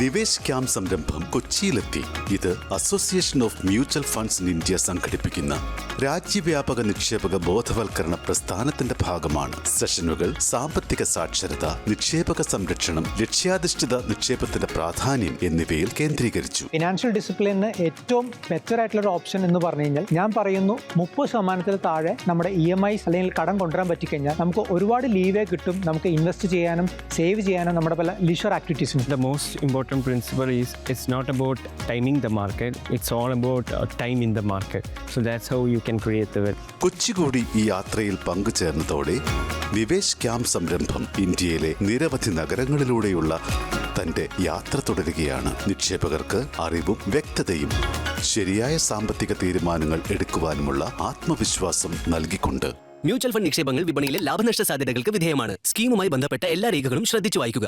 നിവേശ് camp സംരംഭം കൊച്ചിയിലെത്തി. ഇത് association of mutual funds in India സംഘടിപ്പിക്കുന്ന രാജ്യവ്യാപക നിക്ഷേപക ബോധവൽക്കരണ പ്രസ്ഥാനത്തിന്റെ ഭാഗമാണ്. സെഷനുകൾ സാമ്പത്തിക സാക്ഷരത, നിക്ഷേപക സംരക്ഷണം, ലക്ഷ്യാധിഷ്ഠിത നിക്ഷേപത്തിന്റെ പ്രാധാന്യം എന്നിവയിൽ കേന്ദ്രീകരിച്ചു. ഫിനാൻഷ്യൽ ഡിസിപ്ലിന് ഏറ്റവും ബെറ്റർ ആയിട്ടുള്ള ഒരു ഓപ്ഷൻ എന്ന് പറഞ്ഞു കഴിഞ്ഞാൽ ഞാൻ പറയുന്നു 30% താഴെ നമ്മുടെ EMIs അല്ലെങ്കിൽ കടം കൊണ്ടുവരാൻ പറ്റിക്കഴിഞ്ഞാൽ നമുക്ക് ഒരുപാട് ലീവേ കിട്ടും. നമുക്ക് ഇൻവെസ്റ്റ് ചെയ്യാനും സേവ് ചെയ്യാനും നമ്മുടെ പല ലീഷർ ആക്ടിവിറ്റീസും. The most important principle is it's not about timing the market, it's all about time in the market. So that's how you can create the wealth. Kochi കൂടി ഈ യാത്രയിൽ പങ്കുചേർന്നതോടെ നിവേശ് ക്യാമ്പ് സംരംഭം ഇന്ത്യയിലെ നിരവധി നഗരങ്ങളിലൂടെയുള്ള തന്റെ യാത്ര തുടരുകയാണ്. നിക്ഷേപകർക്ക് അറിവും വ്യക്തതയും ശരിയായ സാമ്പത്തിക തീരുമാനങ്ങൾ എടുക്കുവാനുമുള്ള ആത്മവിശ്വാസം നൽകിക്കൊണ്ട്. മ്യൂച്വൽ ഫണ്ട് നിക്ഷേപങ്ങൾ വിപണിയിലെ ലാഭനഷ്ട സാധ്യതകൾക്ക് വിധേയമാണ്. സ്കീമുമായി ബന്ധപ്പെട്ട എല്ലാ രേഖകളും ശ്രദ്ധിച്ചു വായിക്കുക.